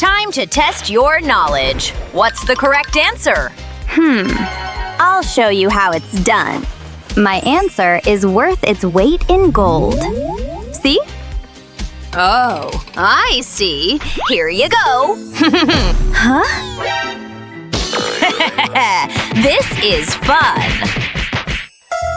time to test your knowledge. What's the correct answer? I'll show you how it's done. My answer is worth its weight in gold. See? Oh, I see. Here you go. Huh? This is fun.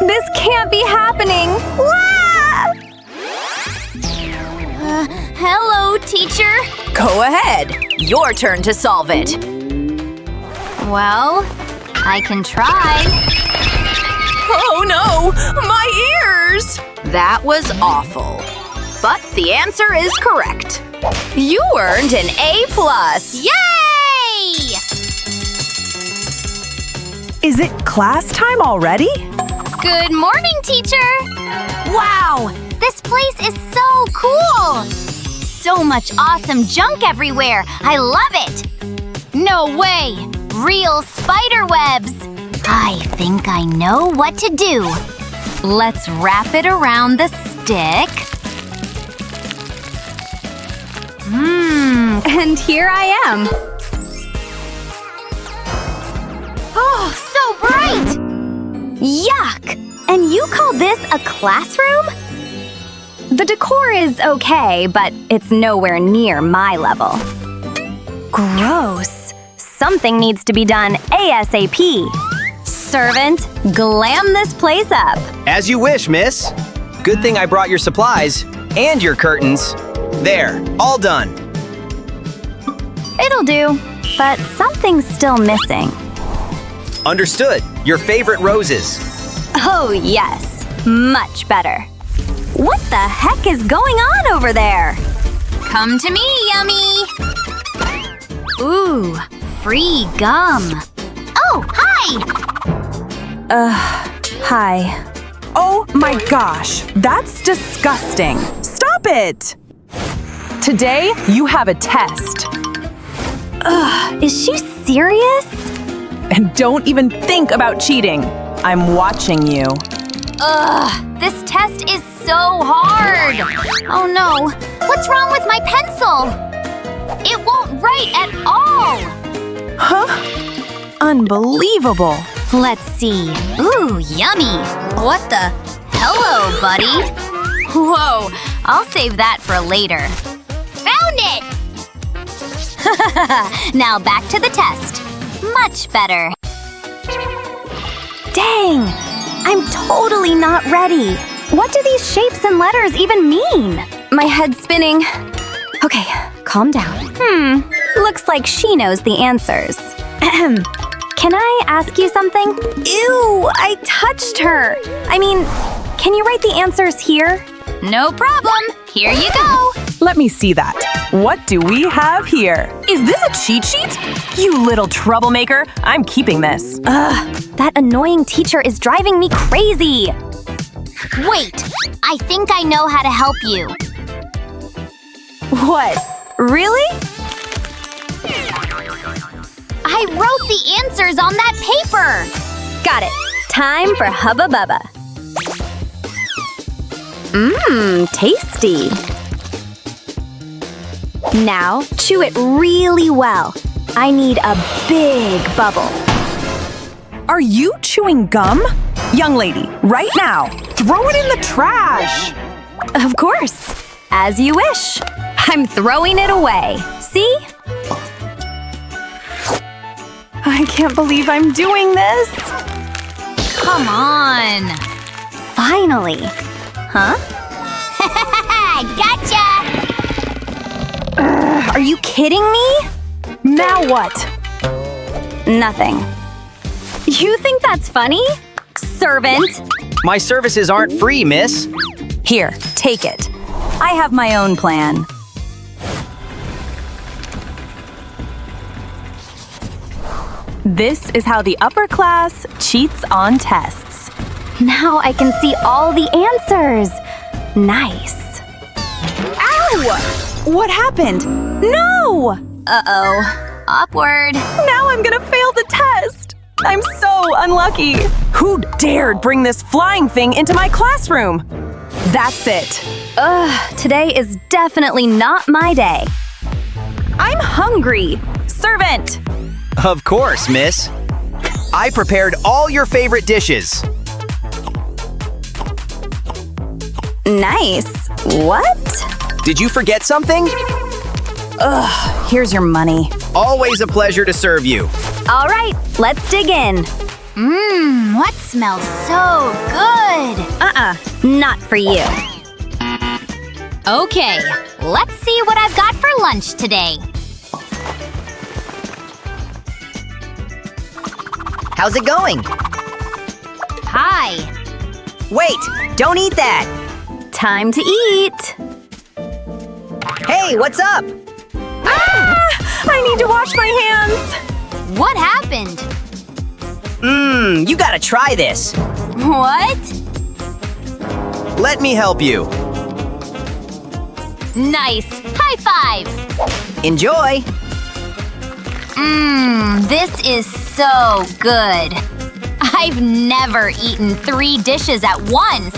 This can't be happening. Wah! Hello, teacher. Go ahead. Your turn to solve it. Well, I can try. Oh no! My ears! That was awful. But the answer is correct. You earned an A+. Yay! Is it class time already? Good morning, teacher. Wow, this place is so cool. So much awesome junk everywhere. I love it. No way. Real spider webs. I think I know what to do. Let's wrap it around the stick. And here I am. Oh, so bright! Yuck! And you call this a classroom? The decor is okay, but it's nowhere near my level. Gross. Something needs to be done ASAP. Servant, glam this place up. As you wish, miss. Good thing I brought your supplies and your curtains. There, all done. It'll do, but something's still missing. Understood. Your favorite roses. Oh, yes. Much better. What the heck is going on over there? Come to me, Yummy! Ooh, free gum. Oh, hi! Hi. Oh my gosh, that's disgusting. Stop it! Today, you have a test. Is she serious? And don't even think about cheating. I'm watching you. This test is so hard. Oh no, what's wrong with my pencil? It won't write at all. Huh? Unbelievable. Let's see. Ooh, yummy. What the? Hello, buddy. Whoa, I'll save that for later. Found it! Now back to the test. Much better. Dang, I'm totally not ready. What do these shapes and letters even mean? My head's spinning. Okay, calm down. Looks like she knows the answers. Can I ask you something? Ew, I touched her. I mean, can you write the answers here? No problem. Here you go. Let me see that. What do we have here? Is this a cheat sheet? You little troublemaker. I'm keeping this. That annoying teacher is driving me crazy. Wait, I think I know how to help you. What? Really? I wrote the answers on that paper. Got it. Time for Hubba Bubba. Tasty. Now, chew it really well. I need a big bubble. Are you chewing gum? Young lady, right now, throw it in the trash. Of course. As you wish. I'm throwing it away. See? I can't believe I'm doing this. Come on. Finally. Huh? Gotcha! Are you kidding me? Now what? Nothing. You think that's funny? Servant. My services aren't free, miss. Here, take it. I have my own plan. This is how the upper class cheats on tests. Now I can see all the answers. Nice. Ow! What happened? No! Uh-oh. Awkward. Now I'm gonna fail the test. I'm so unlucky. Who dared bring this flying thing into my classroom? That's it. Today is definitely not my day. I'm hungry. hungry. Servant! Of course, miss. I prepared all your favorite dishes. Nice. What? Did you forget something? Here's your money. Always a pleasure to serve you. All right, let's dig in. What smells so good? Not for you. Okay, let's see what I've got for lunch today. How's it going? Hi. Wait, don't eat that! Time to eat. Hey, what's up? I need to wash my hands. What happened? You gotta try this. What? Let me help you. Nice. High five. Enjoy! This is so good. I've never eaten 3 dishes at once.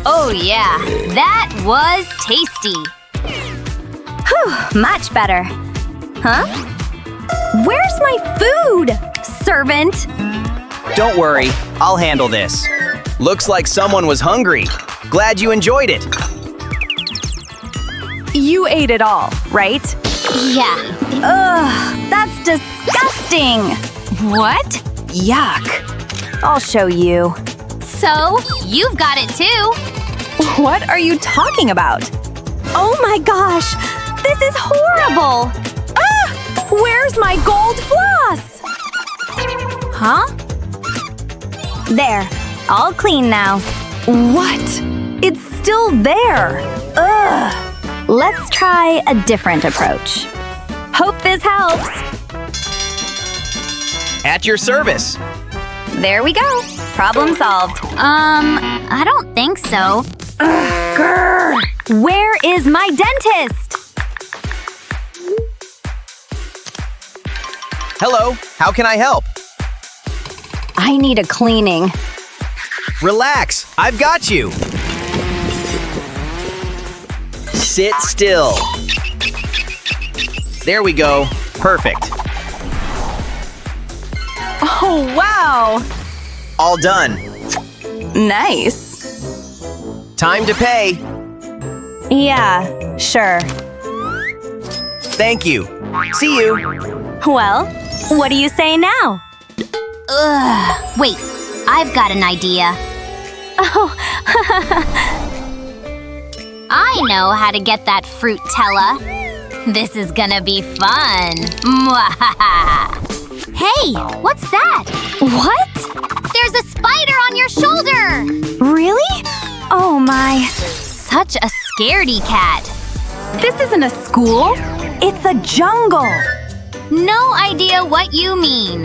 Oh yeah, that was tasty. Much better. Huh? Where's my food? Servant? Don't worry, I'll handle this. Looks like someone was hungry. Glad you enjoyed it. You ate it all, right? Yeah. That's disgusting. What? Yuck. I'll show you. So, you've got it too. What are you talking about? Oh my gosh, this is horrible. Where's my gold floss? Huh? There, all clean now. What? It's still there. Let's try a different approach. Hope this helps. At your service. There we go. Problem solved. I don't think so. Where is my dentist? Hello, how can I help? I need a cleaning. Relax, I've got you. Sit still. There we go. Perfect. Oh, wow. All done. Nice. Time to pay. Yeah, sure. Thank you. See you. Well, what do you say now? Wait, I've got an idea. Oh, I know how to get that fruitella. This is gonna be fun. Mwahaha. Hey, what's that? what? There's a spider on your shoulder! Really? Oh my. Such a scaredy cat. This isn't a school. It's a jungle. No idea what you mean.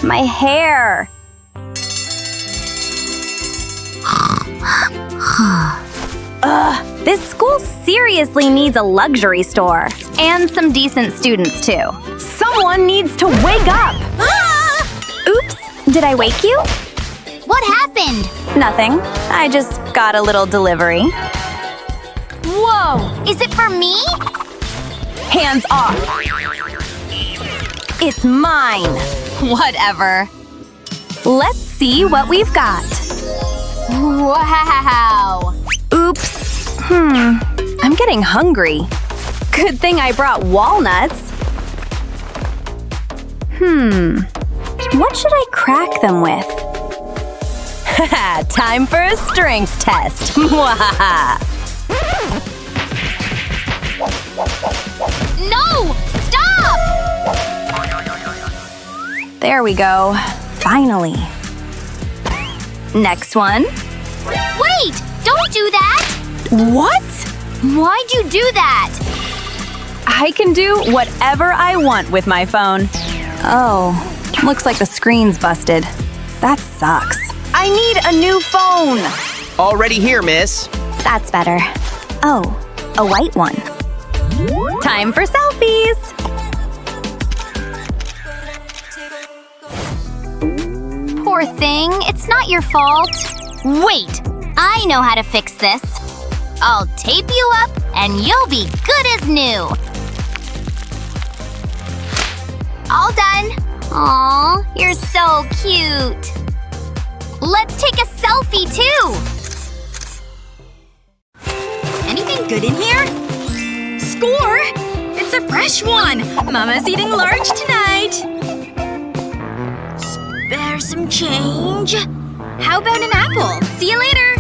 My hair. This school seriously needs a luxury store. And some decent students, too. Someone needs to wake up. Oops, did I wake you? What happened? Nothing. I just got a little delivery. Whoa, is it for me? Hands off. It's mine. Whatever. Let's see what we've got. Wow. Oops. I'm getting hungry. Good thing I brought walnuts. What should I crack them with? Time for a strength test. No! Stop! There we go. Finally. Next one. Wait! Don't do that! What? Why'd you do that? I can do whatever I want with my phone. Oh, looks like the screen's busted. That sucks. I need a new phone. Already here, miss. That's better. Oh, a white one. Time for selfies. Poor thing, it's not your fault. Wait, I know how to fix this. I'll tape you up and you'll be good as new. Aw, you're so cute. Let's take a selfie, too! Anything good in here? Score! It's a fresh one! Mama's eating large tonight! Spare some change. How about an apple? See you later!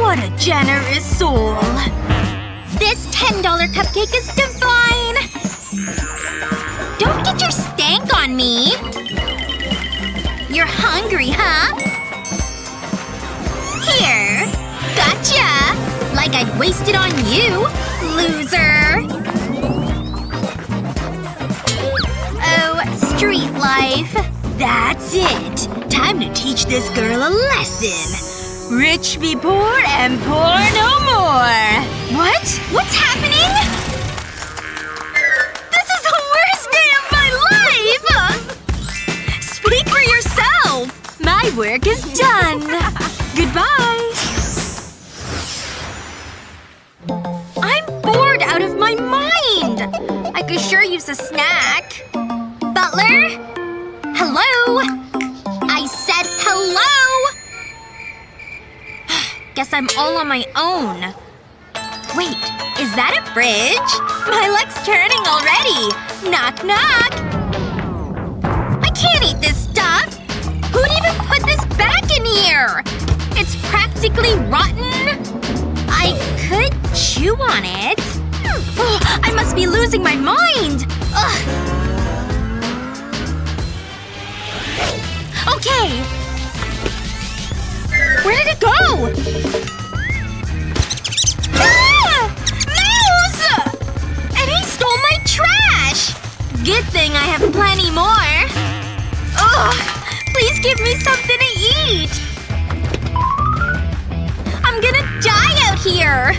What a generous soul. This $10 cupcake is divine! Don't get your stank on me! You're hungry, huh? Here. Gotcha! Like I'd waste it on you, loser! Oh, street life. That's it. Time to teach this girl a lesson. Rich be poor and poor no more. What? What's happening? This is the worst day of my life! Speak for yourself! My work is done. Goodbye. I'm bored out of my mind! I could sure use a snack. Butler? Hello? I said hello! Guess I'm all on my own. Wait, is that a fridge? My luck's turning already! Knock knock! I can't eat this stuff! Who'd even put this back in here? It's practically rotten! I could chew on it. Oh, I must be losing my mind! Ugh. Okay. Where did it go? Ah! Mouse! And he stole my trash! Good thing I have plenty more. Ugh. Please give me something to eat. I'm gonna die out here!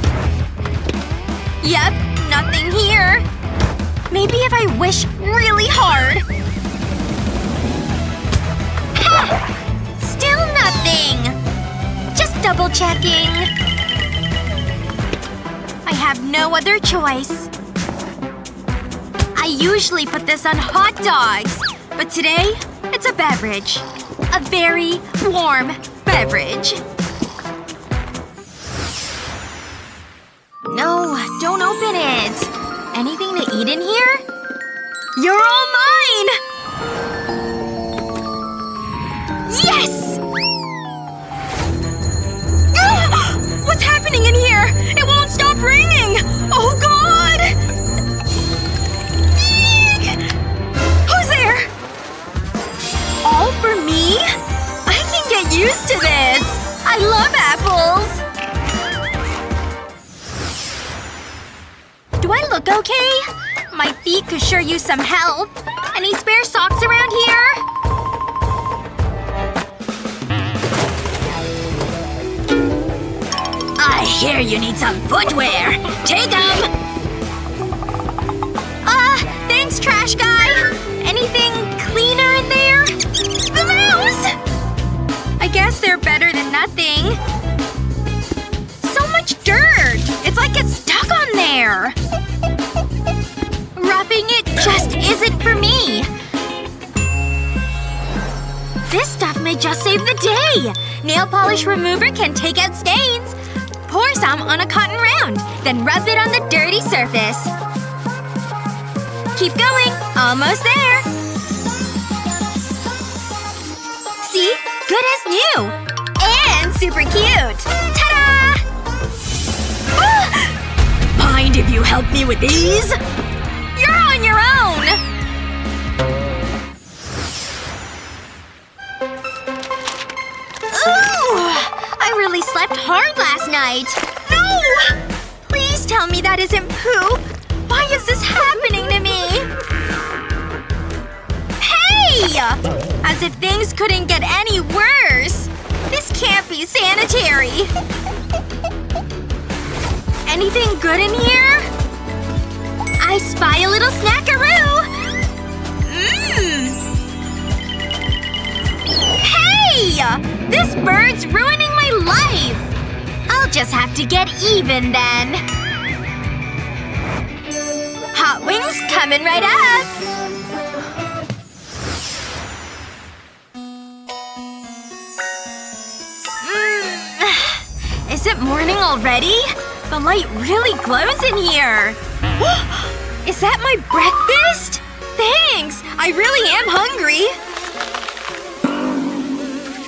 Yep, nothing here. Maybe if I wish really hard. Ha! Still nothing! Just double-checking. I have no other choice. I usually put this on hot dogs. But today, it's a beverage. A very warm beverage. No, don't open it. Anything to eat in here? You're all mine! Yes! Ah! What's happening in here? It won't stop ringing! Oh god! Eek! Who's there? All for me? I can get used to this! I love apples! Do I look okay? My feet could sure use some help. Any spare socks around here? I hear you need some footwear. Take them! Thanks, trash guy. Anything cleaner in there? The mouse! I guess they're better than nothing. So much dirt! It's like it's stuck on there. Roughing it just isn't for me. This stuff may just save the day. Nail polish remover can take out stains. Pour some on a cotton round, then rub it on the dirty surface. Keep going. Almost there. See? Good as new. And super cute. Ta-da! Mind if you help me with these? You're on your own! Ooh! I really slept hard last night. No! Please tell me that isn't poop. Why is this happening to me? Hey! As if things couldn't get any worse. This can't be sanitary. Anything good in here? I spy a little snackaroo! Mmm! Hey! This bird's ruining my life! I'll just have to get even then. Hot wings coming right up! already? The light really glows in here. Is that my breakfast? Thanks! I really am hungry.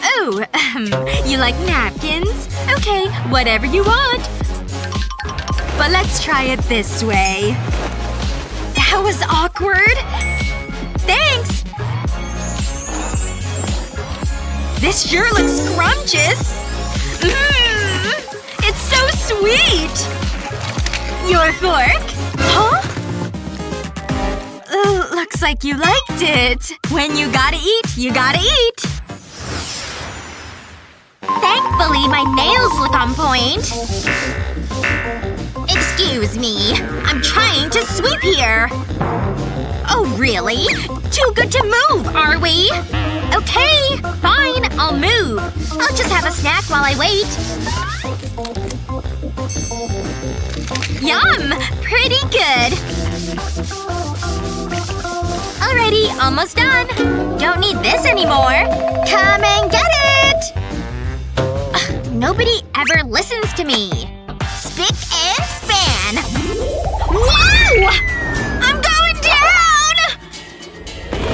Oh, you like napkins? Okay, whatever you want. But let's try it this way. That was awkward. Thanks! This sure looks scrumptious. It's so sweet! Your fork? Huh? Looks like you liked it. When you gotta eat, you gotta eat. Thankfully, my nails look on point. Excuse me. I'm trying to sweep here. Oh, really? Too good to move, are we? Okay, fine, I'll move. I'll just have a snack while I wait. Yum! Pretty good. Alrighty, almost done. Don't need this anymore. Come and get it! Ugh, nobody ever listens to me. Spick and span. Whoa! I'm going down!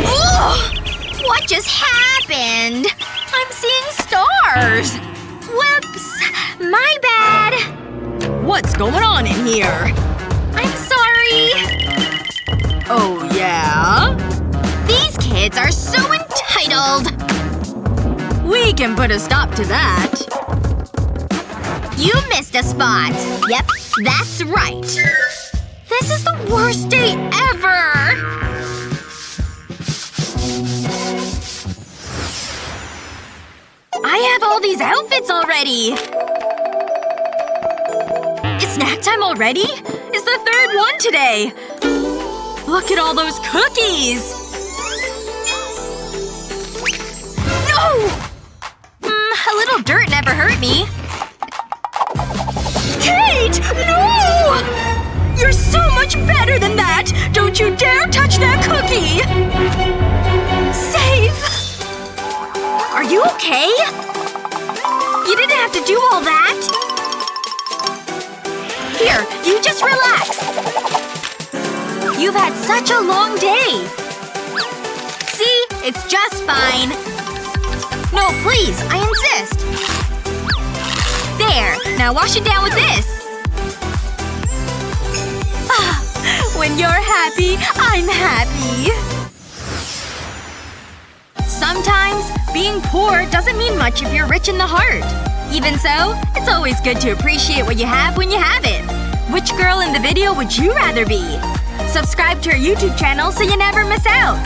Ugh! What just happened? I'm seeing stars. Whoops. My bad. What's going on in here? I'm sorry. Oh, yeah? These kids are so entitled. We can put a stop to that. You missed a spot. Yep, that's right. This is the worst day ever! I have all these outfits already! It's snack time already? It's the third one today! Look at all those cookies! No! A little dirt never hurt me. Kate! No! You're so much better than that! Don't you dare touch that cookie! Safe! Are you okay? You didn't have to do all that. Here, you just relax. You've had such a long day. See? It's just fine. No, please, I insist. There. Now wash it down with this. When you're happy, I'm happy. Sometimes, being poor doesn't mean much if you're rich in the heart. Even so, it's always good to appreciate what you have when you have it. Which girl in the video would you rather be? Subscribe to our YouTube channel so you never miss out.